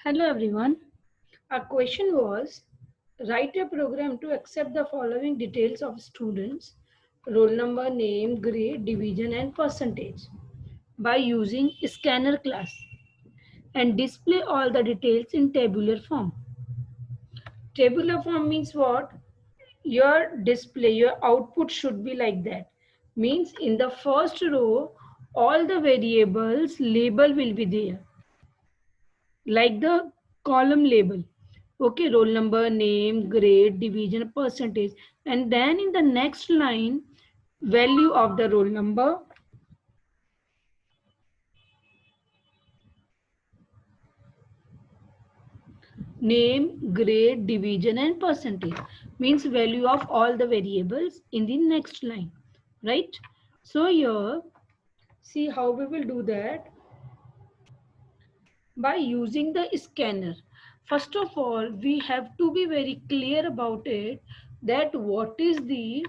Hello everyone. Our question was write a program to accept the following details of students, roll number, name, grade, division and percentage by using scanner class and display all the details in tabular form. Tabular form means what? Your display, your output should be like that. Means in the first row all the variables label will be there like the column label. Okay, roll number, name, grade, division, percentage. And then in the next line, value of the roll number, name, grade, division, and percentage. Means value of all the variables in the next line. Right? So here, see how we will do that by using the scanner. First of all, we have to be very clear about it that what is the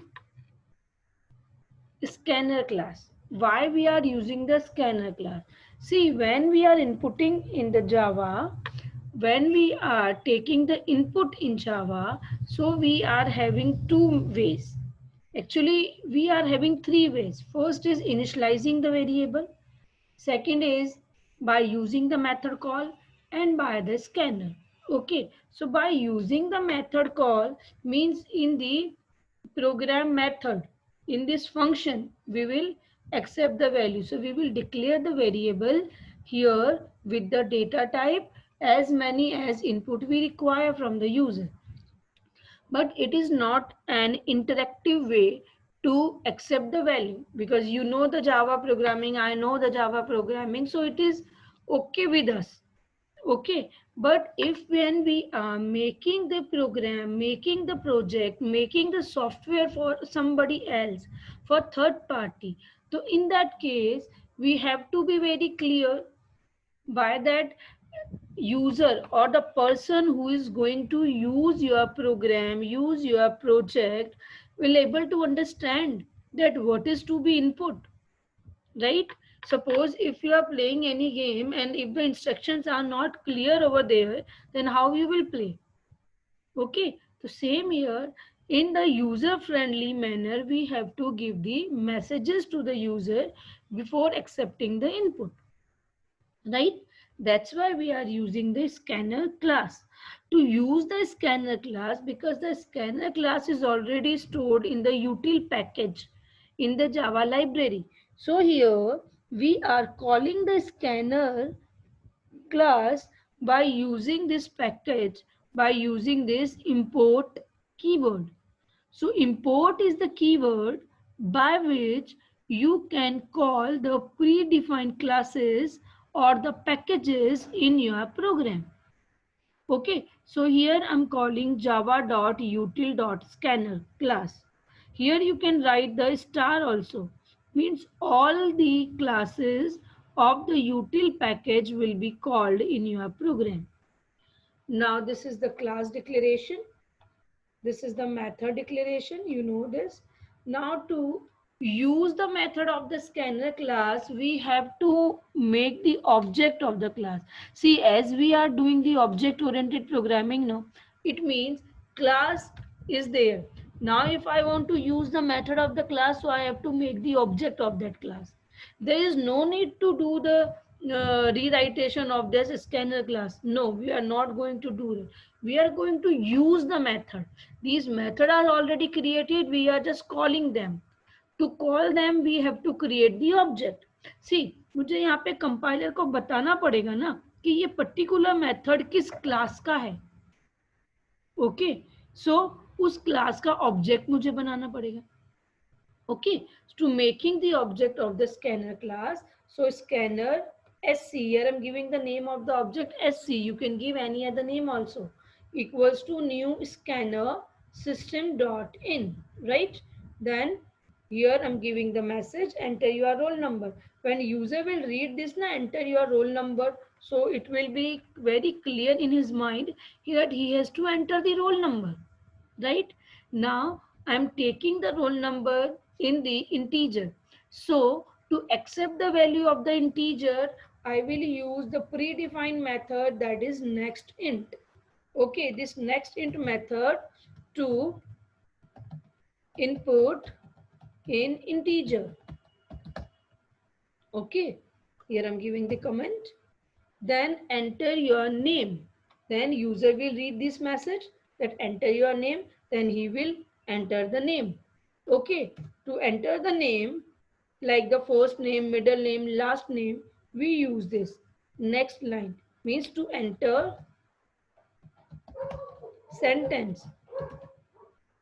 scanner class. Why we are using the scanner class? See, when we are inputting in the Java, when we are taking the input in Java, so we are having two ways. Actually, we are having three ways. First is initializing the variable. Second is by using the method call and by the scanner. Okay, so by using the method call means in the program method, in this function we will accept the value. So we will declare the variable here with the data type as many as input we require from the user, but it is not an interactive way to accept the value, because you know the Java programming, I know the Java programming, so it is okay with us. Okay, but if when we are making the program, making the project, making the software for somebody else, for third party, so in that case we have to be very clear by that user or the person who is going to use your program, use your project, will able to understand that what is to be input, right? Suppose if you are playing any game and if the instructions are not clear over there, then how you will play? Okay, so same here, in the user friendly manner we have to give the messages to the user before accepting the input, right? That's why we are using the scanner class. To use the scanner class, because the scanner class is already stored in the util package in the Java library, so here we are calling the scanner class by using this package, by using this import keyword. So import is the keyword by which you can call the predefined classes or the packages in your program. Okay, so here I'm calling java.util.scanner class. Here you can write the star also. Means all the classes of the util package will be called in your program. Now this is the class declaration. This is the method declaration, you know this. Now to use the method of the scanner class, we have to make the object of the class. See, as we are doing the object oriented programming now, it means class is there. Now if I want to use the method of the class, so I have to make the object of that class. There is no need to do the rewritation of this scanner class. No, we are not going to do it. We are going to use the method. These methods are already created, we are just calling them. To call them we have to create the object. See, मुझे यहाँ पे compiler को बताना पड़ेगा ना कि ये particular method किस क्लास का है. ओके, सो उस क्लास का ऑब्जेक्ट मुझे बनाना पड़ेगा. Okay, to making the object of the scanner class, so scanner SC, here I'm giving the name of the object SC, you can give any other name also, equals to new scanner system dot in, right? Then here I'm giving the message, enter your roll number. When user will read this, na, enter your roll number, so it will be very clear in his mind here that he has to enter the roll number, right? Now I'm taking the roll number in the integer. So to accept the value of the integer, I will use the predefined method, that is next int. Okay, this next int method to input in integer. Okay, here I'm giving the comment. Then enter your name. Then user will read this message that enter your name. Then he will enter the name. Okay, to enter the name, like the first name, middle name, last name, we use this next line, means to enter sentence.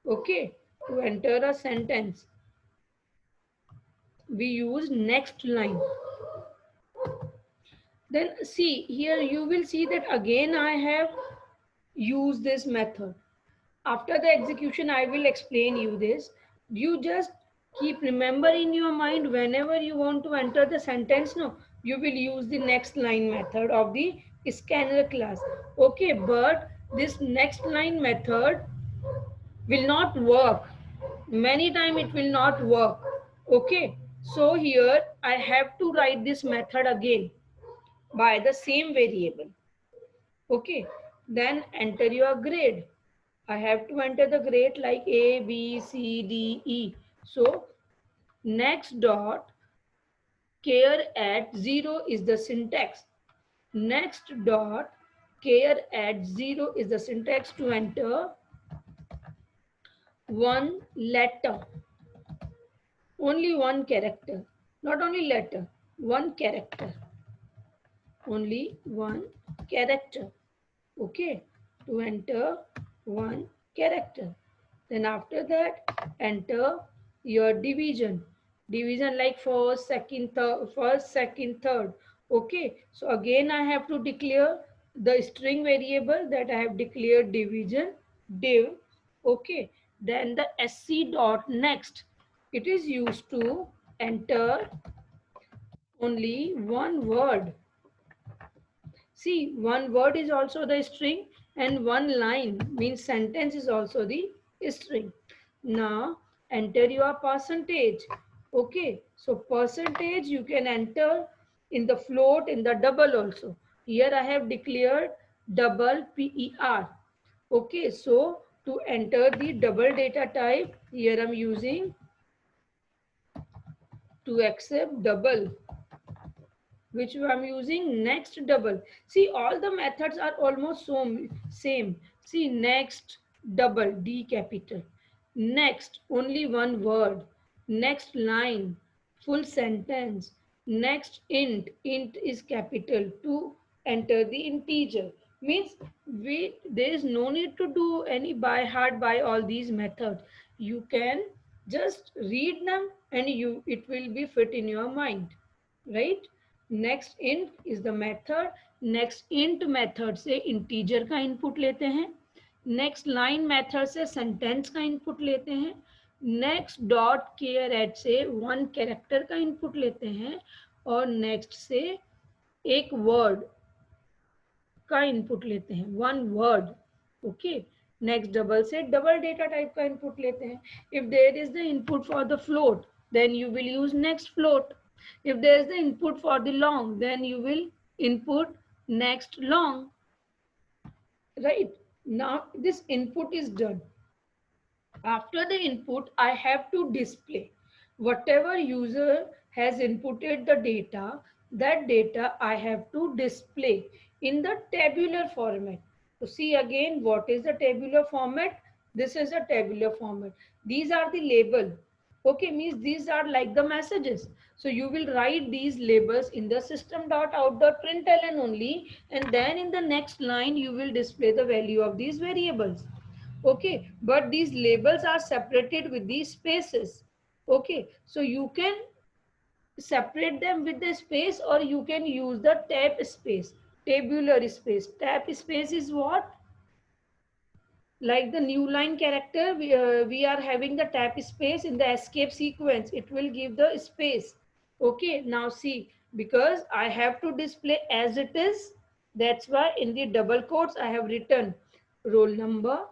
Okay, to enter a sentence, we use next line. Then see here, you will see that again I have used this method. After the execution, I will explain you this. You just keep remember in your mind whenever you want to enter the sentence, no, you will use the next line method of the scanner class. Okay, but this next line method will not work. Many times it will not work. Okay, so here I have to write this method again by the same variable. Okay, then enter your grade. I have to enter the grade like A, B, C, D, E. So next dot care at 0 is the syntax. Next dot care at 0 is the syntax to enter one letter. Only one character. Not only letter, one character. Only one character. Okay, to enter one character. Then after that, enter your division. Division like first, second, third. Okay, so again I have to declare the string variable that I have declared division div. Okay, then the sc dot next. It is used to enter only one word. See, one word is also the string and one line means sentence is also the string. Now enter your percentage. Okay, so percentage you can enter in the float, in the double also. Here I have declared double PER. Okay, so to enter the double data type, here I'm using to accept double, which I'm using next double. See, all the methods are almost same. See, next double, D capital. Next, only one word. Next line, full sentence. Next int is capital to enter the integer. Means there is no need to do any by heart by all these methods. You can just read them and it will be fit in your mind, right? Next int is the method. Next int method से integer का input लेते हैं. Next line method से sentence का input लेते हैं. Next dot care at से one character का इनपुट लेते हैं. और नेक्स्ट से एक वर्ड का इनपुट लेते हैं, one word. Okay, next double से डबल डेटा टाइप का इनपुट लेते हैं. If there is the input for the float, then you will use next float. If there is the input for the long, then you will input next long. Right? Now this input is done. After the input, I have to display whatever user has inputted the data. That data I have to display in the tabular format. So see again, what is the tabular format? This is a tabular format. These are the label. Okay, means these are like the messages. So you will write these labels in the system.out.println only, and then in the next line you will display the value of these variables. Okay, but these labels are separated with these spaces. Okay, so you can separate them with the space, or you can use the tab space, tabular space. Tab space is what? Like the new line character, we are having the tab space in the escape sequence. It will give the space. Okay, now see, because I have to display as it is, that's why in the double quotes I have written roll number,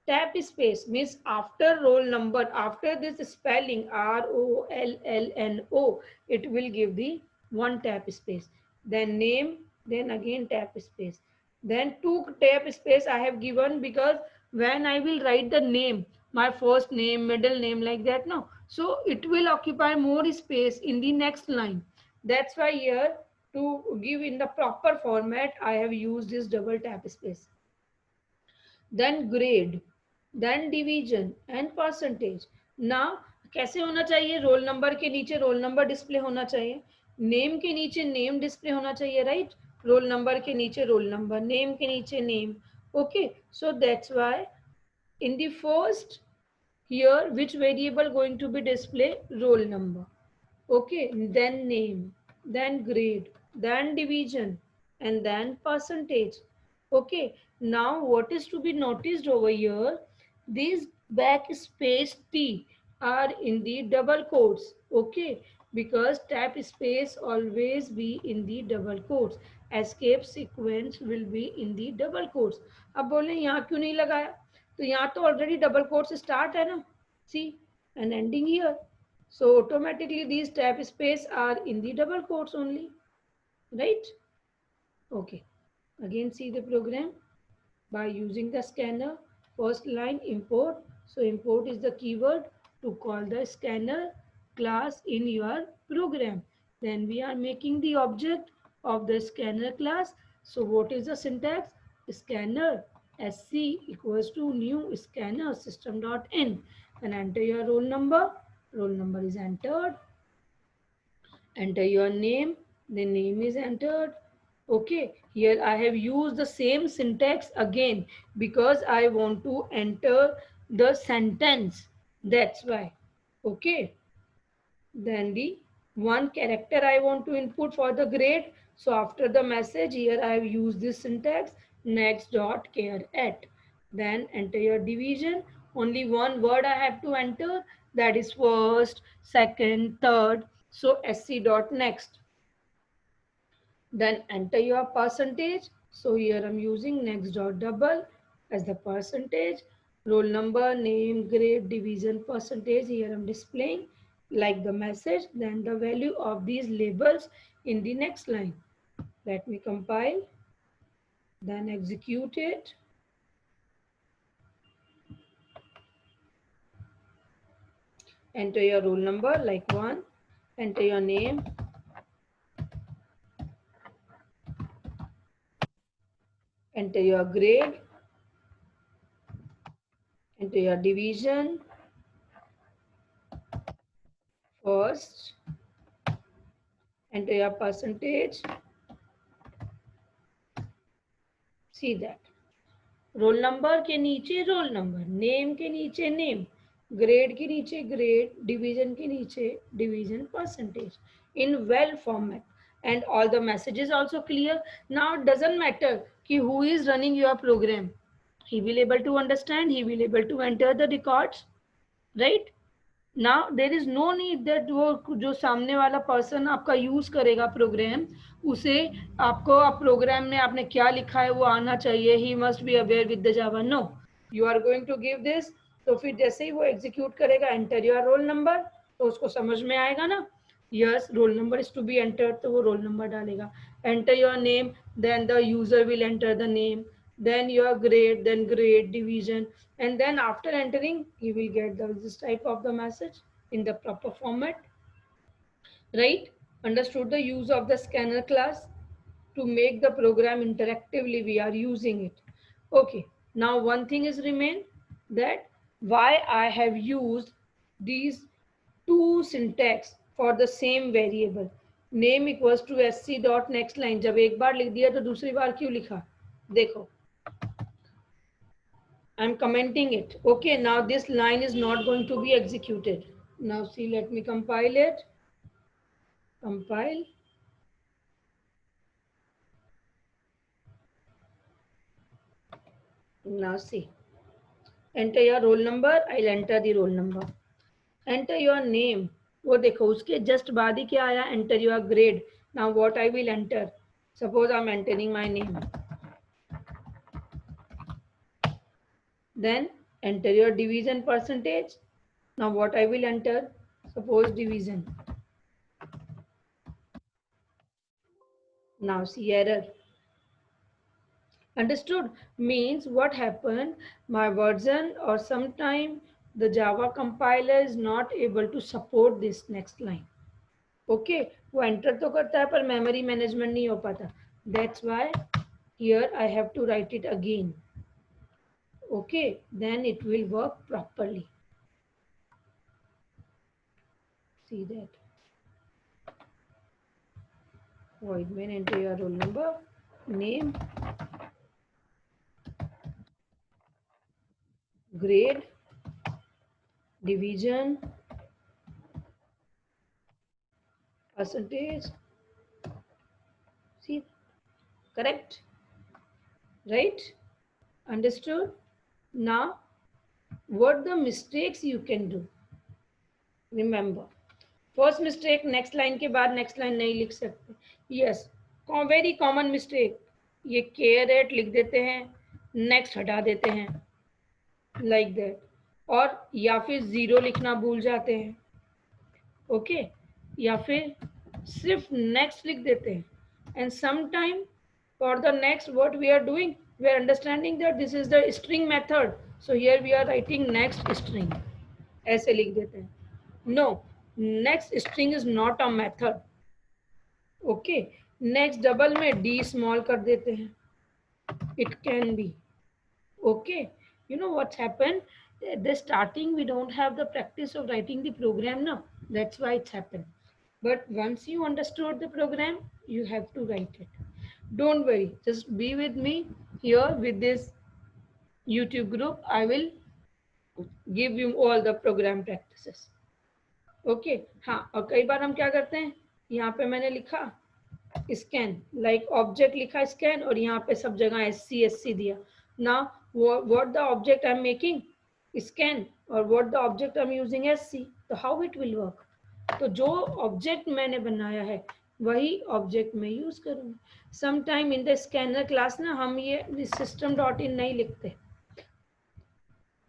tab space, means after roll number, after this spelling ROLLNO, it will give the one tab space. then name, then again tap space. Then two tap space I have given because when I will write the name, my first name, middle name, like that, no. So it will occupy more space in the next line. That's why here, to give in the proper format, I have used this double tap space. Then grade, then division and percentage. Now कैसे होना चाहिए? Roll number के नीचे roll number display होना चाहिए, name के नीचे name display होना चाहिए, राइट? रोल नंबर के नीचे रोल नंबर, नेम के नीचे name. Okay, so that's why in the first, here which variable going to be display? Roll number. Okay, then name, then grade, then division, and then percentage. Okay, now what is to be noticed over here? These backspace T are in the double quotes. Okay, because tap space always be in the double quotes. Escape sequence will be in the double quotes. अब बोले यहाँ क्यों नहीं लगाया? तो यहाँ तो already double quotes start है ना. See, and ending here. So automatically these tab space are in the double quotes only, right? Okay. Again see the program by using the scanner. First line import. So import is the keyword to call the scanner class in your program. Then we are making the object of the scanner class. So what is the syntax? Scanner sc equals to new scanner system.in, and enter your roll number. Roll number is entered. Enter your name, the name is entered. Okay, here I have used the same syntax again because I want to enter the sentence, that's why. Okay, then the one character I want to input for the grade. So after the message, here I have used this syntax, next dot care at. Then enter your division. Only one word I have to enter, that is first, second, third. So sc dot next. Then enter your percentage. So here I'm using next dot double as the percentage. Roll number, name, grade, division, percentage. Here I'm displaying like the message. Then the value of these labels in the next line. Let me compile. Then execute it. Enter your roll number like 1. Enter your name. Enter your grade. Enter your division. First. Enter your percentage. See that. Roll number के नीचे roll number, name के नीचे name, grade के नीचे grade, division के नीचे division, percentage in well format, and all the messages also clear. Now it doesn't matter कि who is running your program, he will able to understand, he will able to enter the records, right? Now there is no need that वो जो सामने वाला person आपका use करेगा programme, उसे आपको आप प्रोग्राम में आपने क्या लिखा है वो आना चाहिए, he must be aware with the Java. No, you are going to give this. तो फिर जैसे ही वो एग्जीक्यूट करेगा, एंटर योर रोल नंबर, तो उसको समझ में आएगा ना, yes roll number is to be enter, तो वो रोल नंबर डालेगा. Enter your name, then the user will enter the name, then your grade, then grade, division, and then after entering you will get this type of the message in the proper format, right? Understood the use of the scanner class to make the program interactively, we are using it. Okay, now one thing is remain, that why I have used these two syntax for the same variable. Name equals to sc dot next line, जब एक बार लिख दिया तो दूसरी बार क्यों लिखा? देखो, I'm commenting it. Okay, now this line is not going to be executed. Now see, let me compile it. Compile. Now see, enter your roll number, I'll enter the roll number. Enter your name, वो देखो उसके just बाद ही क्या आया, enter your grade. Now what I will enter, suppose I'm entering my name, then enter your division percentage. Now what I will enter, suppose division. Now see error. Understood? Means what happened, my version or sometime the Java compiler is not able to support this next line. Okay, वो enter तो करता है पर memory management नहीं हो पाता. That's why here I have to write it again. Okay, then it will work properly. See that. Void main, enter your roll number, name, grade, division, percentage. See, correct? Right? Understood? Now, what the mistakes you can do? Remember, first mistake, next line के बाद next line नहीं लिख सकते. Yes, very common mistake. ये care rate लिख देते हैं, next हटा देते हैं, like that. और या फिर जीरो लिखना भूल जाते हैं. ओके, या फिर सिर्फ नेक्स्ट लिख देते हैं. And some time for the next what we are doing, we are understanding that this is the string method, so here we are writing next string, ऐसे लिख देते हैं. No, next string is not a method. Okay, next double में D small कर देते हैं. It can be. Okay, you know what's happened, at the starting we don't have the practice of writing the program now, that's why it's happened. But once you understood the program, you have to write it. Don't worry, just be with me here with this YouTube group. I will give you all the program practices. Okay, हाँ, और कई बार हम क्या करते हैं, यहाँ पे मैंने लिखा स्कैन, लाइक ऑब्जेक्ट लिखा स्कैन और यहाँ पे सब जगह SC दिया. Now what the object I'm making, scan, or what the object I'm using SC, तो how it will work. तो जो ऑब्जेक्ट मैंने बनाया है वही ऑब्जेक्ट मैं यूज करूँगी. Sometime in the scanner class ना हम ये system.in नहीं लिखते,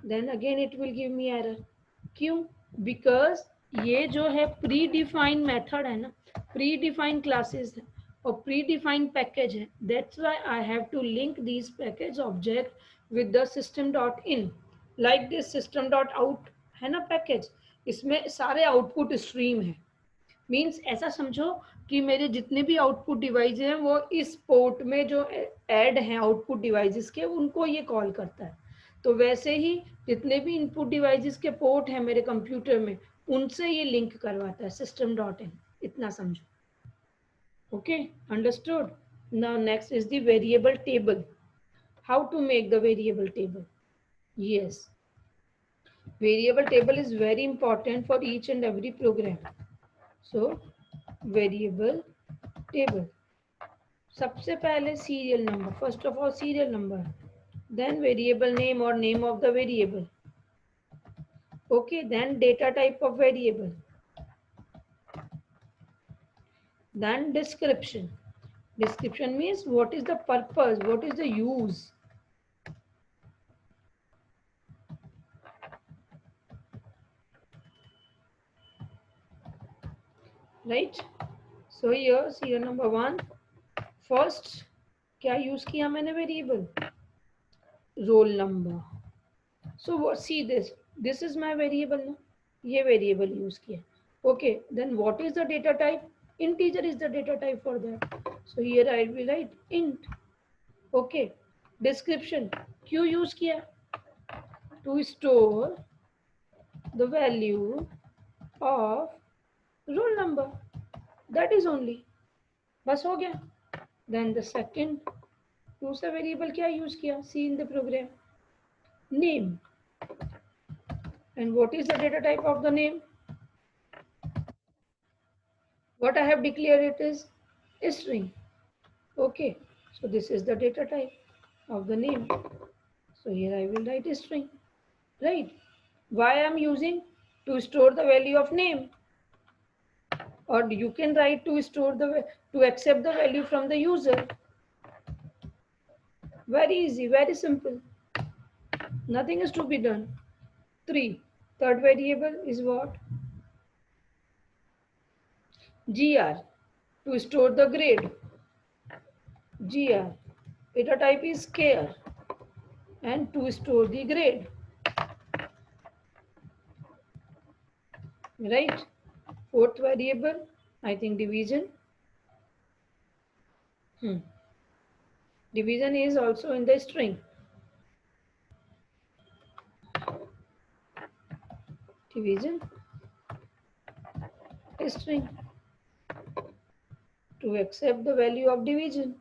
then again it will give me error. क्यों? बिकॉज ये जो है प्री डिफाइंड मेथड है ना, प्री डिफाइंड क्लासेस है और प्री डिफाइंड पैकेज है. That's why I have to link this package object with the system.in, like this system.out है ना पैकेज, इसमें सारे आउटपुट स्ट्रीम है. मीन्स ऐसा समझो कि मेरे जितने भी आउटपुट डिवाइस हैं वो इस पोर्ट में जो ऐड हैं आउटपुट डिवाइसेस के, उनको ये कॉल करता है. तो वैसे ही जितने भी इनपुट डिवाइसेस के पोर्ट हैं मेरे कंप्यूटर में, उनसे ये लिंक करवाता है system.in. इतना समझो. Okay, understood. Now next is the variable table. How to make the variable table? Yes, variable table is very important for each and every program. So variable table, सबसे पहले serial number, first of all serial number, then variable name or name of the variable. Okay, then data type of variable, then description. Description means what is the purpose, what is the use. Right, so here serial number 1, first क्या use किया मैंने variable, roll number. So what, see this is my variable ना, ये variable use किया. Okay, then what is the data type? Integer is the data type for that, so here I will write int. Okay, description क्यों use किया, to store the value of roll number, that is only, बस हो गया. then the second, दूसरा variable क्या use किया, see in the program, name. And what is the data type of the name? What I have declared it is a string. Okay, so this is the data type of the name. So here I will write a string, right? Why I am using, to store the value of name, or you can write to store the, to accept the value from the user. Very easy, very simple. Nothing is to be done. 3, third variable is what? GR, to store the grade. GR. Data type is char. And to store the grade. Right? Fourth variable, I think division. Division is also in the string. Division string to accept the value of division.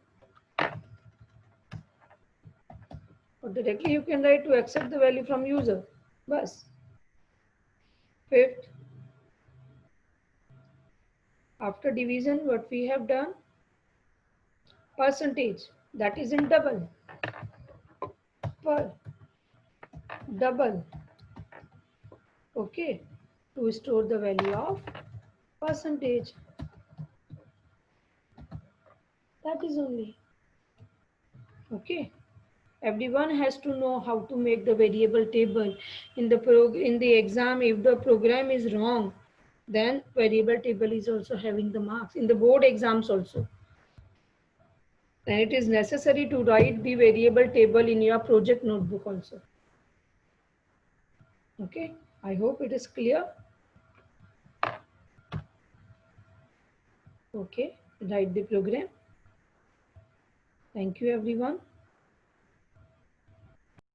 Or directly you can write to accept the value from user. Bas. Fifth, after division, what we have done? Percentage. That is in double. Per. Double. Okay. To store the value of percentage. That is only. Okay. Everyone has to know how to make the variable table in the exam. If the program is wrong, then variable table is also having the marks in the board exams also. And it is necessary to write the variable table in your project notebook also. Okay, I hope it is clear. Okay, write the program. Thank you everyone.